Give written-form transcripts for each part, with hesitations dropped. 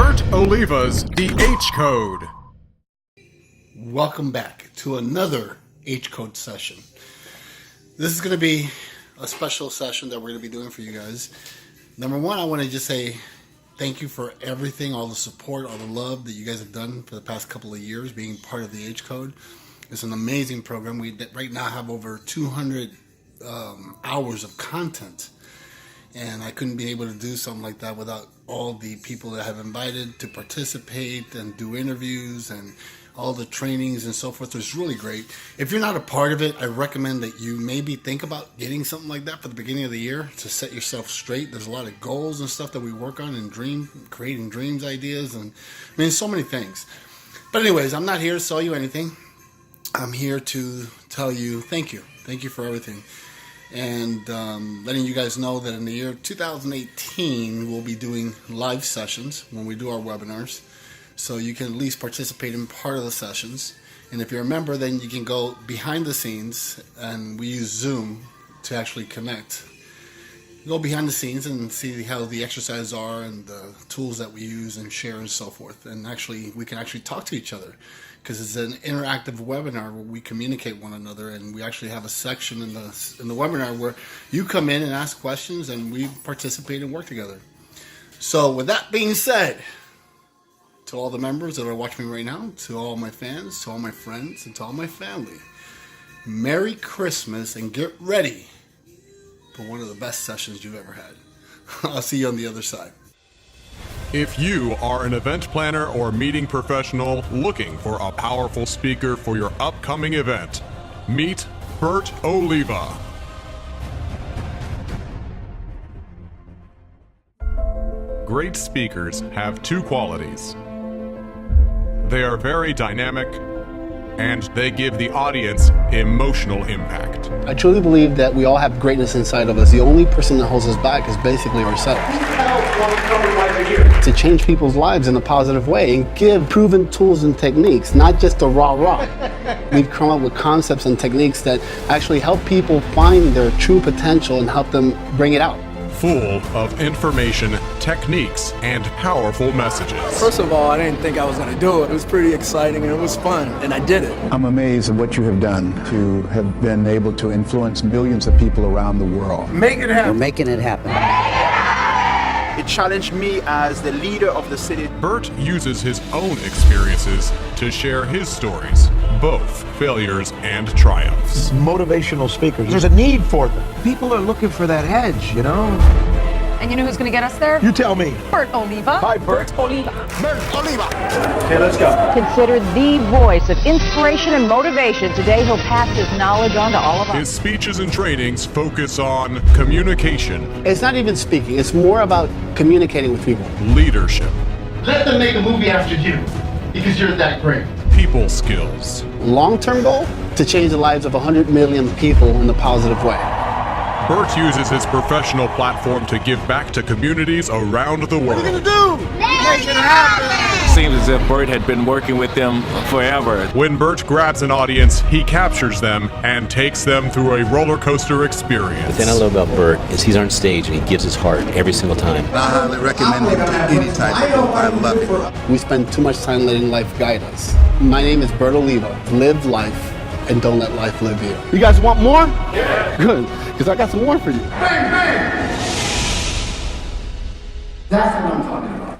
Burt Oliva's The H Code. Welcome back to another H Code session. This is going to be a special session that we're going to be doing for you guys. Number one, I want to just say thank you for everything, all the support, all the love that you guys have done for the past couple of years being part of the H Code. It's an amazing program. We right now have over 200 hours of content. And I couldn't be able to do something like that without all the people that have invited to participate and do interviews and all the trainings and so forth. It's really great. If you're not a part of it, I recommend that you maybe think about getting something like that for the beginning of the year to set yourself straight. There's a lot of goals and stuff that we work on and creating dreams, ideas, and I mean, so many things. But anyways, I'm not here to sell you anything. I'm here to tell you thank you. Thank you for everything. And letting you guys know that in the year 2018, we'll be doing live sessions when we do our webinars. So you can at least participate in part of the sessions. And if you're a member, then you can go behind the scenes, and we use Zoom to actually connect. Go behind the scenes and see how the exercises are and the tools that we use and share and so forth. And actually, we can actually talk to each other because it's an interactive webinar where we communicate one another, and we actually have a section in the webinar where you come in and ask questions and we participate and work together. So with that being said, to all the members that are watching me right now, to all my fans, to all my friends, and to all my family, Merry Christmas and get ready for one of the best sessions you've ever had. I'll see you on the other side. If you are an event planner or meeting professional looking for a powerful speaker for your upcoming event, meet Burt Oliva. Great speakers have two qualities. They are very dynamic, and they give the audience emotional impact. I truly believe that we all have greatness inside of us. The only person that holds us back is basically ourselves. To change people's lives in a positive way and give proven tools and techniques, not just a rah-rah. We've come up with concepts and techniques that actually help people find their true potential and help them bring it out. Full of information, techniques, and powerful messages. First of all, I didn't think I was going to do it. It was pretty exciting and it was fun, and I did it. I'm amazed at what you have done to have been able to influence millions of people around the world. Make it happen. We're making it happen. It challenged me as the leader of the city. Burt uses his own experiences to share his stories, both failures and triumphs. Motivational speakers, there's a need for them. People are looking for that edge, you know? And you know who's going to get us there? You tell me. Burt Oliva. Hi, Burt. Oliva. Burt Oliva. Okay, let's go. Considered the voice of inspiration and motivation. Today he'll pass his knowledge on to all of us. His speeches and trainings focus on communication. It's not even speaking, it's more about communicating with people. Leadership. Let them make a movie after you, because you're that great. People skills. Long-term goal? To change the lives of 100 million people in a positive way. Burt uses his professional platform to give back to communities around the world. What are you going to do? Make it happen! Seems as if Burt had been working with them forever. When Burt grabs an audience, he captures them and takes them through a roller coaster experience. The thing I love about Burt is he's on stage and he gives his heart every single time. I highly recommend him to any type of group. I love it. We spend too much time letting life guide us. My name is Burt Oliva. Live life and don't let life live you. You guys want more? Yeah. Good, because I got some more for you. Bang, bang! That's what I'm talking about.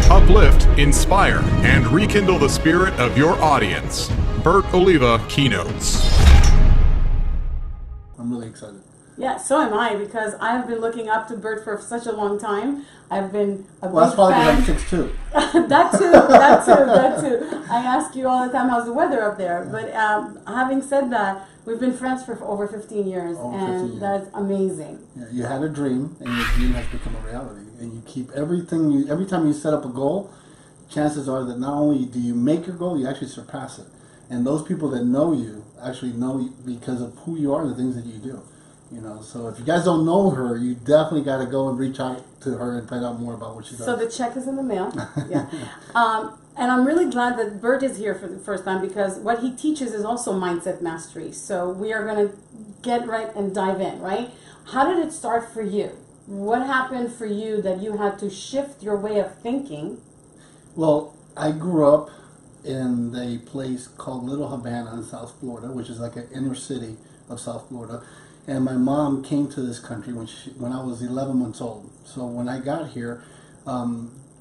Uplift, inspire, and rekindle the spirit of your audience. Burt Oliva Keynotes. I'm really excited. Yeah, so am I, because I've been looking up to Burt for such a long time. I've been a Well, that's big probably fan. because I'm 6'2". that too. I ask you all the time, how's the weather up there? But having said that, we've been friends for over 15 years, that's amazing. Yeah, you had a dream, and your dream has become a reality. And you keep every time you set up a goal, chances are that not only do you make your goal, you actually surpass it. And those people that know you actually know you because of who you are and the things that you do. You know, so if you guys don't know her, you definitely got to go and reach out to her and find out more about what she does. So the check is in the mail. Yeah. And I'm really glad that Burt is here for the first time, because what he teaches is also mindset mastery. So we are going to get right and dive in, right? How did it start for you? What happened for you that you had to shift your way of thinking? Well, I grew up in a place called Little Havana in South Florida, which is like an inner city of South Florida. And my mom came to this country when I was 11 months old. So when I got here,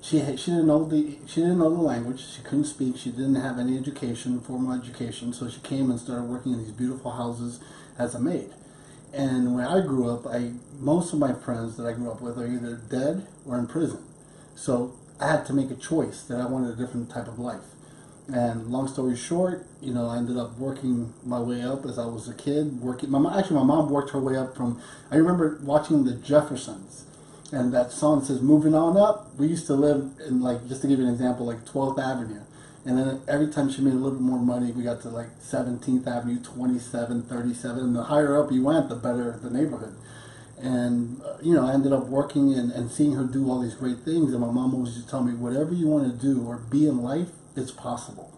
she didn't know the language. She couldn't speak. She didn't have any education, formal education. So she came and started working in these beautiful houses as a maid. And when I grew up, most of my friends that I grew up with are either dead or in prison. So I had to make a choice that I wanted a different type of life. And long story short, I ended up working my way up as I was a kid. My mom worked her way up from. I remember watching the Jeffersons, and that song says "Moving On Up." We used to live in, like, just to give you an example, like 12th Avenue, and then every time she made a little bit more money, we got to like 17th Avenue, 27, 37. And the higher up you went, the better the neighborhood. And I ended up working and seeing her do all these great things. And my mom always just tell me, whatever you want to do or be in life, it's possible.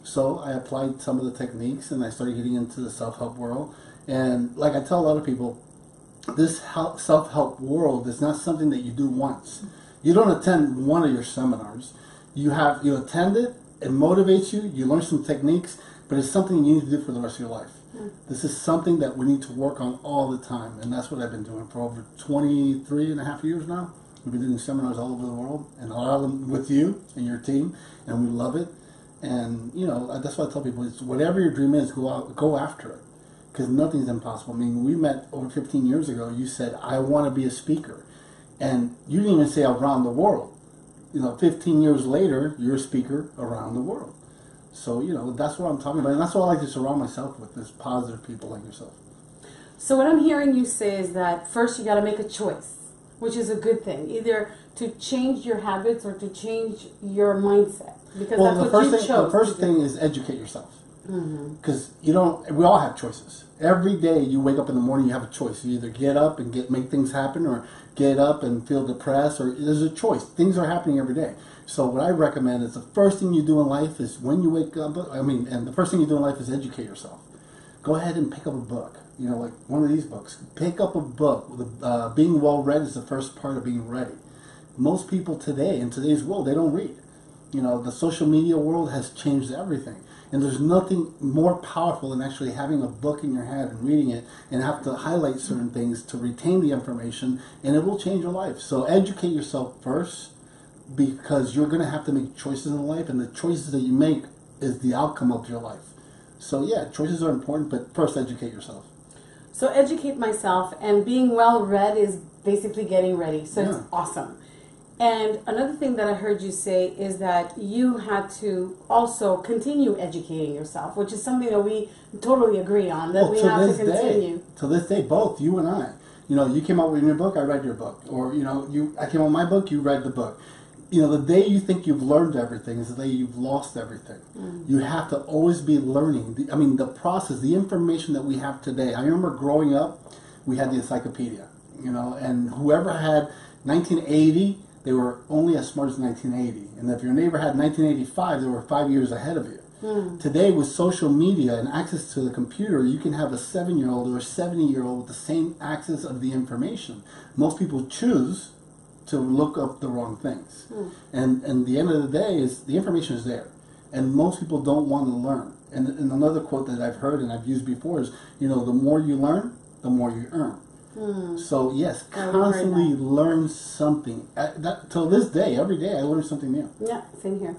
So I applied some of the techniques and I started getting into the self-help world. And like I tell a lot of people, this self-help world is not something that you do once. You don't attend one of your seminars. You attend it, it motivates you, you learn some techniques, but it's something you need to do for the rest of your life. This is something that we need to work on all the time, and that's what I've been doing for over 23 and a half years now. We've been doing seminars all over the world, and a lot of them with you and your team, and we love it. And that's what I tell people: is whatever your dream is, go after it, because nothing's impossible. I mean, we met over 15 years ago. You said, "I want to be a speaker," and you didn't even say around the world. 15 years later, you're a speaker around the world. So, that's what I'm talking about. And that's what I like to surround myself with, is positive people like yourself. So what I'm hearing you say is that first you got to make a choice, which is a good thing. Either to change your habits or to change your mindset. Because that's what you chose. The first thing is educate yourself. Because we all have choices. Every day you wake up in the morning, you have a choice. You either get up and make things happen, or get up and feel depressed, or there's a choice. Things are happening every day. So what I recommend is the first thing you do in life is when you wake up, and the first thing you do in life is educate yourself. Go ahead and pick up a book, like one of these books. Pick up a book. Being well-read is the first part of being ready. Most people today, in today's world, they don't read. The social media world has changed everything. And there's nothing more powerful than actually having a book in your head and reading it, and have to highlight certain things to retain the information, and it will change your life. So educate yourself first, because you're going to have to make choices in life, and the choices that you make is the outcome of your life. So yeah, choices are important, but first educate yourself. So educate myself, and being well read is basically getting ready. So it's awesome. And another thing that I heard you say is that you had to also continue educating yourself, which is something that we totally agree on, that we have to continue. To this day, both you and I. You came out with your book, I read your book. Or, I came out with my book, you read the book. The day you think you've learned everything is the day you've lost everything. You have to always be learning. The process, the information that we have today. I remember growing up, we had the encyclopedia, and whoever had 1980, they were only as smart as 1980. And if your neighbor had 1985, they were 5 years ahead of you. Today, with social media and access to the computer, you can have a 7-year-old or a 70-year-old with the same access of the information. Most people choose to look up the wrong things. And the end of the day is the information is there. And most people don't want to learn. And another quote that I've heard and I've used before is, the more you learn, the more you earn. So yes, constantly learn something. Till this day, every day I learn something new. Yeah, same here.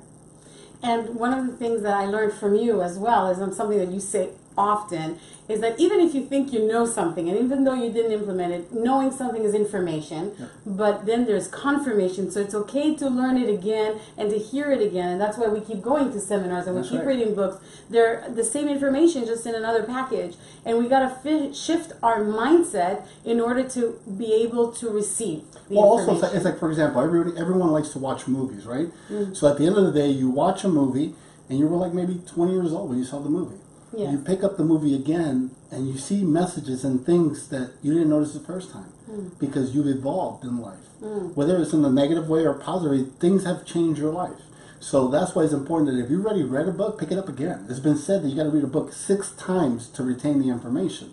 And one of the things that I learned from you as well is something that you say often, is that even if you think you know something, and even though you didn't implement it, knowing something is information, but then there's confirmation. So it's okay to learn it again and to hear it again. And that's why we keep going to seminars and we keep reading books. They're the same information, just in another package. And we got to shift our mindset in order to be able to receive the information. Also, it's like, for example, everyone likes to watch movies, right? So at the end of the day, you watch a movie, and you were like maybe 20 years old when you saw the movie. Yes. You pick up the movie again, and you see messages and things that you didn't notice the first time, because you've evolved in life. Whether it's in a negative way or positive, things have changed your life. So that's why it's important that if you already read a book, pick it up again. It's been said that you got to read a book 6 times to retain the information.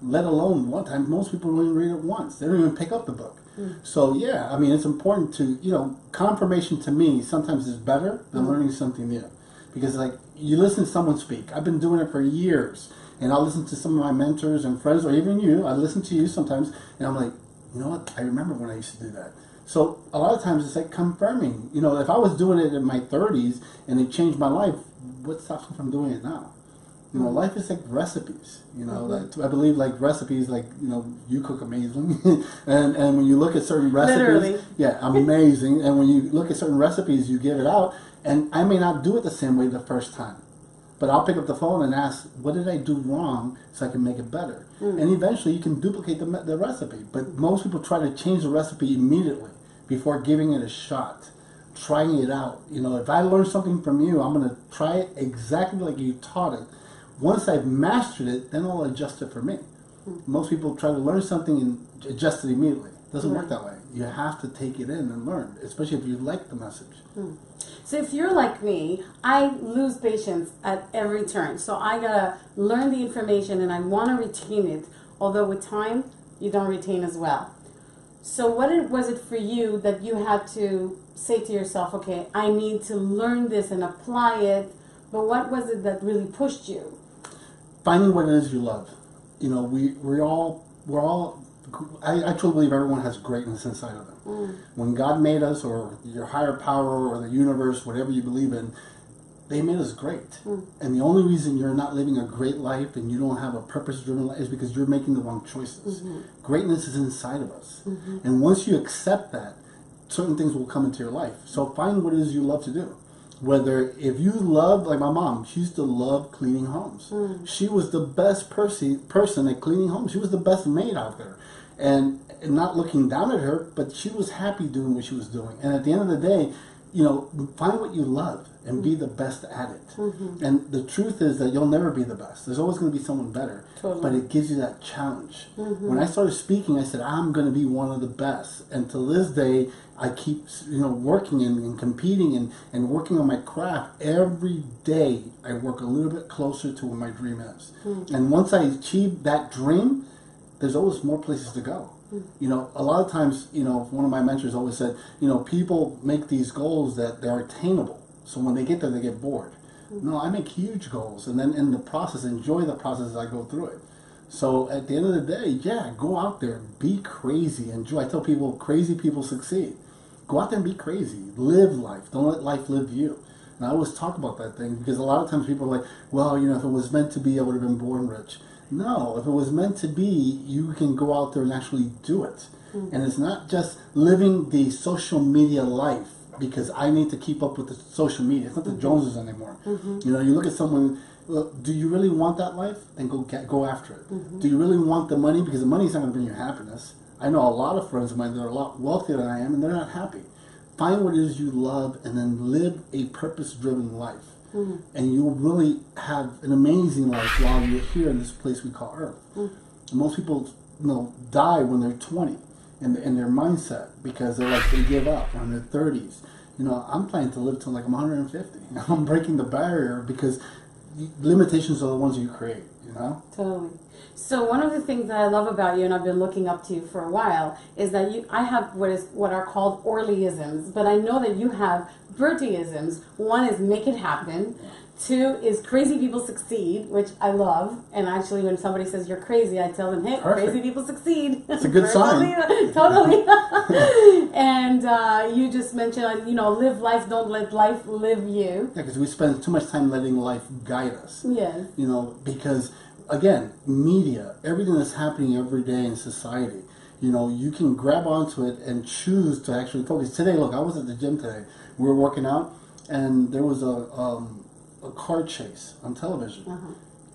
Let alone one time. Most people only read it once. They don't even pick up the book. So yeah, I mean, it's important to, confirmation to me sometimes is better than learning something new. Because like, you listen to someone speak. I've been doing it for years. And I'll listen to some of my mentors and friends, or even you. I listen to you sometimes, and I'm like, you know what? I remember when I used to do that. So a lot of times it's like confirming. If I was doing it in my 30s and it changed my life, what stops me from doing it now? Life is like recipes. I believe like recipes, like you cook amazing, and when you look at certain recipes, Literally. yeah, amazing. And when you look at certain recipes, you give it out, and I may not do it the same way the first time. But I'll pick up the phone and ask, what did I do wrong so I can make it better? And eventually you can duplicate the recipe. But most people try to change the recipe immediately before giving it a shot, trying it out. If I learn something from you, I'm going to try it exactly like you taught it. Once I've mastered it, then I'll adjust it for me. Most people try to learn something and adjust it immediately. It doesn't work that way. You have to take it in and learn, especially if you like the message. So if you're like me, I lose patience at every turn. So I gotta learn the information and I want to retain it. Although with time, you don't retain as well. So what was it for you that you had to say to yourself, okay, I need to learn this and apply it, but what was it that really pushed you? Finding what it is you love. We're all I truly believe everyone has greatness inside of them. When God made us, or your higher power, or the universe, whatever you believe in, they made us great. And the only reason you're not living a great life and you don't have a purpose-driven life is because you're making the wrong choices. Greatness is inside of us. And once you accept that, certain things will come into your life. So find what it is you love to do. Whether if you love, like my mom, she used to love cleaning homes. She was the best person at cleaning homes. She was the best maid out there. And not looking down at her, but she was happy doing what she was doing. And at the end of the day, find what you love and be the best at it. And the truth is that you'll never be the best. There's always going to be someone better. Totally. But it gives you that challenge. When I started speaking, I said, I'm going to be one of the best. And to this day, I keep working and competing and working on my craft. Every day, I work a little bit closer to where my dream is. And once I achieve that dream, there's always more places to go. A lot of times, one of my mentors always said, people make these goals that they're attainable. So when they get there, they get bored. No, I make huge goals, and then in the process, enjoy the process as I go through it. So at the end of the day, yeah, go out there, be crazy, enjoy. I tell people, crazy people succeed. Go out there and be crazy. Live life. Don't let life live you. And I always talk about that thing, because a lot of times people are like, well, if it was meant to be, I would have been born rich. No, if it was meant to be, you can go out there and actually do it. And it's not just living the social media life because I need to keep up with the social media. It's not the Joneses anymore. You look at someone, well, do you really want that life? Then go after it. Do you really want the money? Because the money's not going to bring you happiness. I know a lot of friends of mine that are a lot wealthier than I am, and they're not happy. Find what it is you love and then live a purpose-driven life. And you'll really have an amazing life while you're here in this place we call Earth. Most people, die when they're 20 in their mindset because they give up in their 30s. I'm planning to live till like I'm 150. I'm breaking the barrier because limitations are the ones you create. Totally. So one of the things that I love about you, and I've been looking up to you for a while, is that I have what are called Orlyisms, but I know that you have Burtisms. One is make it happen. Two is crazy people succeed, which I love. And actually, when somebody says you're crazy, I tell them, hey, Perfect. Crazy people succeed. It's a good sign. Totally. And you just mentioned, live life, don't let life live you. Yeah, because we spend too much time letting life guide us. Yes. Because, again, media, everything that's happening every day in society, you can grab onto it and choose to actually focus. Today, look, I was at the gym today. We were working out, and there was a car chase on television.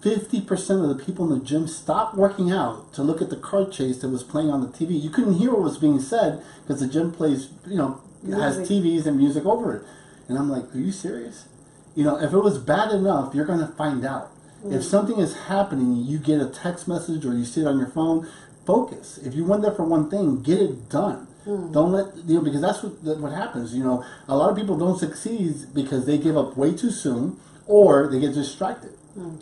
50% of the people in the gym stopped working out to look at the car chase that was playing on the TV. You couldn't hear what was being said because the gym plays, has TVs and music over it. And I'm like, are you serious? If it was bad enough, you're going to find out. If something is happening, you get a text message or you see it on your phone, focus. If you went there for one thing, get it done. Don't let, because that's what happens. A lot of people don't succeed because they give up way too soon or they get distracted.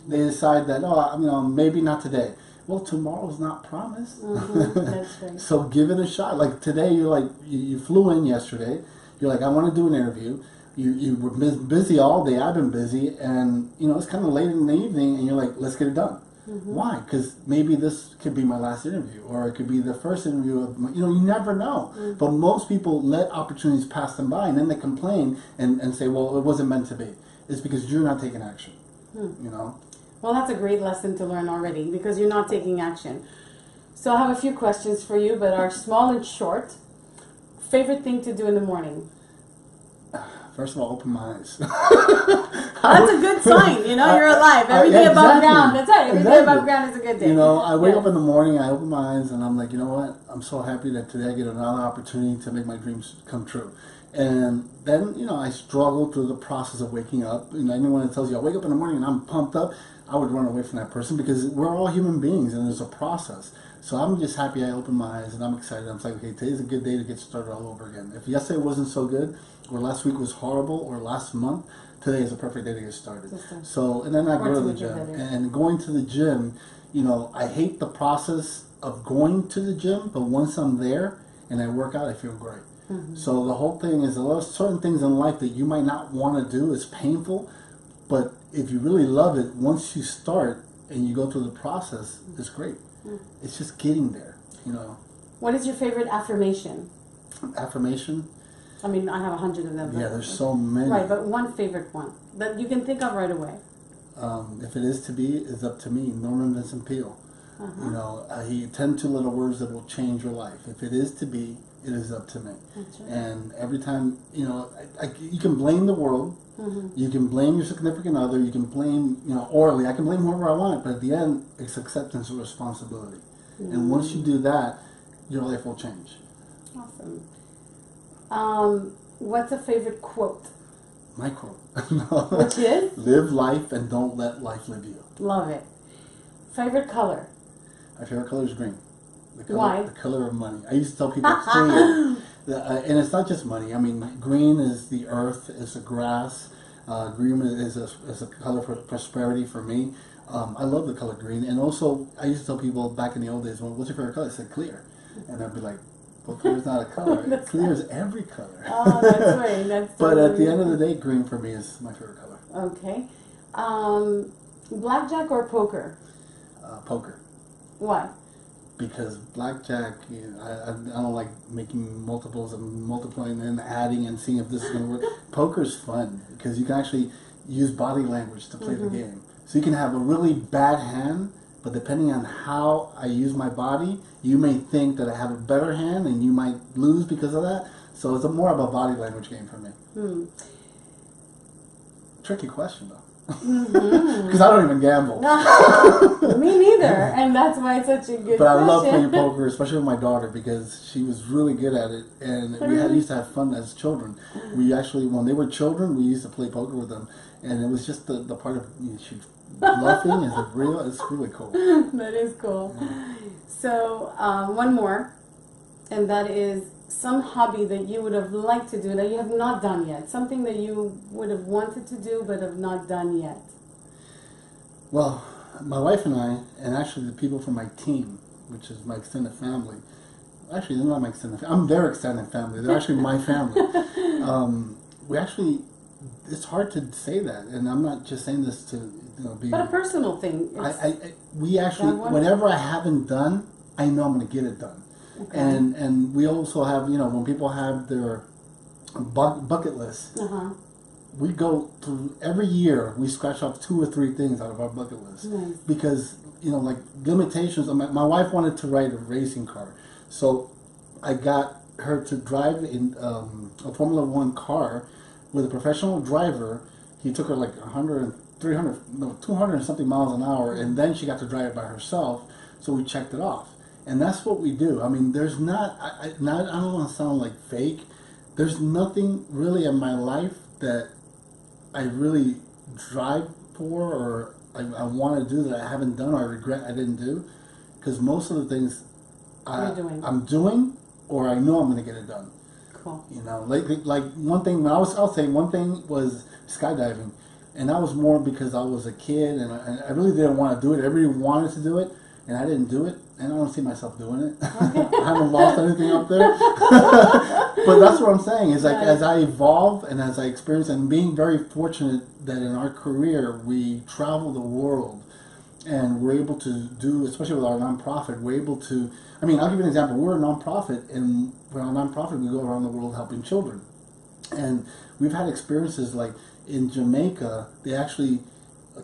They decide that, maybe not today. well, tomorrow's not promised. That's right. So give it a shot. Like today, you're like, you flew in yesterday. You're like, I want to do an interview. You were busy all day. I've been busy. And, it's kind of late in the evening. And you're like, let's get it done. Why? Because maybe this could be my last interview, or it could be the first interview of my, you never know. But most people let opportunities pass them by, and then they complain and say, well, it wasn't meant to be. It's because you're not taking action, Well, that's a great lesson to learn already, because you're not taking action. So I have a few questions for you, but are small and short. Favorite thing to do in the morning? First of all, open my eyes. That's a good sign, you're alive. Every day above ground. That's right. Every day above ground is a good day. I wake up in the morning, I open my eyes, and I'm like, you know what? I'm so happy that today I get another opportunity to make my dreams come true. And then, I struggle through the process of waking up. And anyone that tells you I wake up in the morning and I'm pumped up, I would run away from that person, because we're all human beings and there's a process. So I'm just happy I opened my eyes and I'm excited. I'm like, okay, today's a good day to get started all over again. If yesterday wasn't so good, or last week was horrible, or last month, today is a perfect day to get started. So, and then I go to the gym. And going to the gym, I hate the process of going to the gym, but once I'm there and I work out, I feel great. So the whole thing is, a lot of certain things in life that you might not want to do is painful, but if you really love it, once you start and you go through the process, it's great. It's just getting there, What is your favorite affirmation? Affirmation? I mean, I have 100 of them. Yeah, there's so many. Right, but one favorite one that you can think of right away. If it is to be, it's up to me. Norman Vincent Peale. He 10 two little words that will change your life. If it is to be, it is up to me. That's right. And every time, you can blame the world. You can blame your significant other. You can blame, Orly. I can blame whoever I want. But at the end, it's acceptance of responsibility. And once you do that, your life will change. Awesome. What's a favorite quote? My quote. Which is? Live life and don't let life live you. Love it. Favorite color? My favorite color is green. Why? The color of money. I used to tell people, and it's not just money. I mean, green is the earth, is the grass. Green is a color for prosperity for me. I love the color green. And also, I used to tell people back in the old days, well, what's your favorite color? I said clear. And I'd be like, well, clear is not a color. Clear is every color. Oh, that's right. But at the end of the day, green for me is my favorite color. Okay. Blackjack or poker? Poker. Why? Because blackjack, I don't like making multiples and multiplying and adding and seeing if this is going to work. Poker's fun because you can actually use body language to play the game. So you can have a really bad hand, but depending on how I use my body, you may think that I have a better hand and you might lose because of that. So it's more of a body language game for me. Tricky question, though. Because I don't even gamble. Me neither, and that's why it's such a good But I question. love playing poker, especially with my daughter, because she was really good at it, and we used to have fun as children. We actually, when they were children, we used to play poker with them, and it was just the part of she's bluffing is real. It's really cool. That is cool. So one more, and that is some hobby that you would have liked to do that you have not done yet. Something that you would have wanted to do but have not done yet. Well, my wife and I, and actually the people from my team, which is my extended family. Actually, they're not my extended family. I'm their extended family. They're actually my family. We actually, it's hard to say that, and I'm not just saying this to be. But a personal thing. We actually, whatever I haven't done, I know I'm going to get it done. Okay. And we also have, when people have their bucket list, we go through every year. We scratch off 2 or 3 things out of our bucket list because like limitations. My wife wanted to ride a racing car, so I got her to drive in a Formula One car with a professional driver. He took her like 200 and something miles an hour, and then she got to drive it by herself. So we checked it off. And that's what we do. I mean, there's not, I don't want to sound like fake. There's nothing really in my life that I really drive for or I want to do that I haven't done or I regret I didn't do. Because most of the things I'm doing or I know I'm going to get it done. Cool. Like one thing, I'll say one thing was skydiving. And that was more because I was a kid and I really didn't want to do it. Everybody wanted to do it. and I didn't do it, and I don't see myself doing it. I haven't lost anything up there. But that's what I'm saying, is like, as I evolve and as I experience, and being very fortunate that in our career, we travel the world, and we're able to do, especially with our nonprofit, we're able to, I mean, I'll give you an example. We're a nonprofit, and for our nonprofit, we go around the world helping children. And we've had experiences like in Jamaica, they actually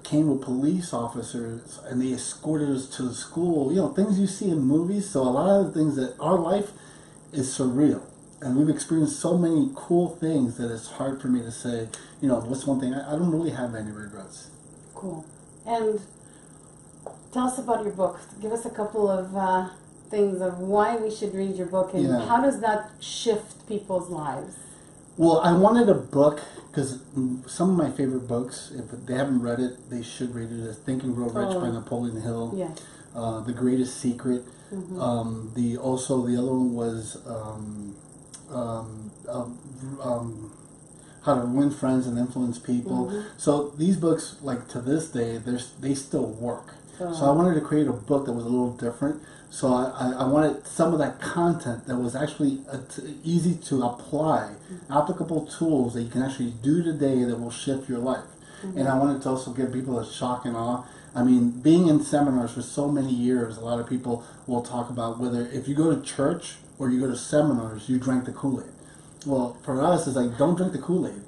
came with police officers and they escorted us to the school, you know, things you see in movies. So a lot of the things that our life is surreal. And we've experienced so many cool things that it's hard for me to say, you know, what's one thing, I don't really have any regrets. Cool. And tell us about your book. Give us a couple of things of why we should read your book, and how does that shift people's lives? Well, I wanted a book, because some of my favorite books, if they haven't read it, they should read it, is Think and Grow Rich by Napoleon Hill, The Greatest Secret. The other one was How to Win Friends and Influence People. So these books, like to this day, they still work. So I wanted to create a book that was a little different. So I wanted some of that content that was actually easy to apply, applicable tools that you can actually do today that will shift your life. And I wanted to also give people a shock and awe. I mean, being in seminars for so many years, a lot of people will talk about whether if you go to church or you go to seminars, you drank the Kool-Aid. Well, for us, it's like, don't drink the Kool-Aid.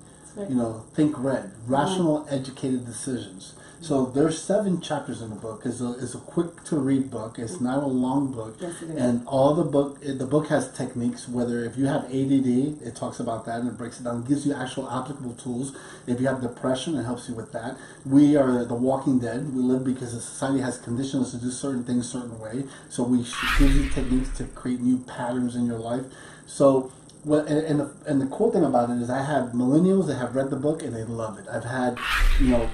You know, think red. Rational, educated decisions. So there's 7 chapters in the book. It's a quick to read book. It's not a long book. Yes, it is. And the book has techniques. Whether if you have ADD, it talks about that and it breaks it down. It gives you actual applicable tools. If you have depression, it helps you with that. We are the walking dead. We live because the society has conditioned us to do certain things a certain way. So we give you techniques to create new patterns in your life. So. Well, and the cool thing about it is I have millennials that have read the book and they love it. I've had, you know,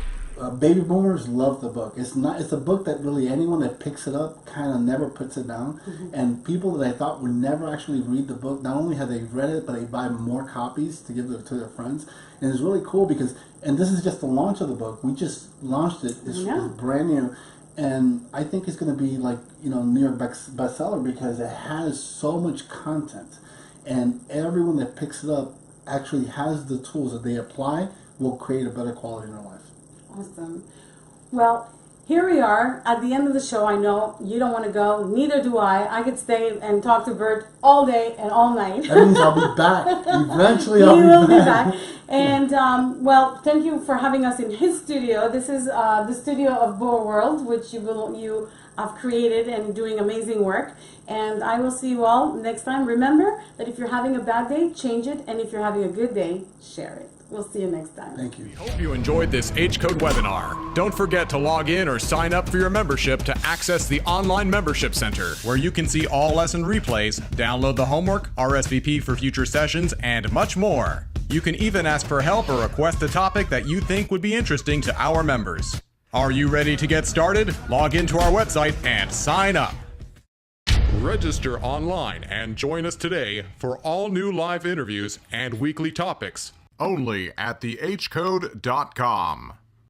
baby boomers love the book. It's a book that really anyone that picks it up kind of never puts it down. And people that I thought would never actually read the book, not only have they read it, but they buy more copies to give to their friends. And it's really cool because, and this is just the launch of the book. We just launched it. It's brand new. And I think it's going to be like, you know, New York bestseller because it has so much content. And everyone that picks it up actually has the tools that they apply will create a better quality in their life. Awesome. Well, here we are at the end of the show. I know you don't want to go, neither do I. I could stay and talk to Burt all day and all night. That means I'll be back. Eventually I'll be back. And, well, thank you for having us in his studio. This is the studio of BOWA World, which you have created and doing amazing work. And I will see you all next time. Remember that if you're having a bad day, change it. And if you're having a good day, share it. We'll see you next time. Thank you. Hope you enjoyed this H-Code webinar. Don't forget to log in or sign up for your membership to access the online membership center, where you can see all lesson replays, download the homework, RSVP for future sessions, and much more. You can even ask for help or request a topic that you think would be interesting to our members. Are you ready to get started? Log into our website and sign up. Register online and join us today for all new live interviews and weekly topics only at thehcode.com.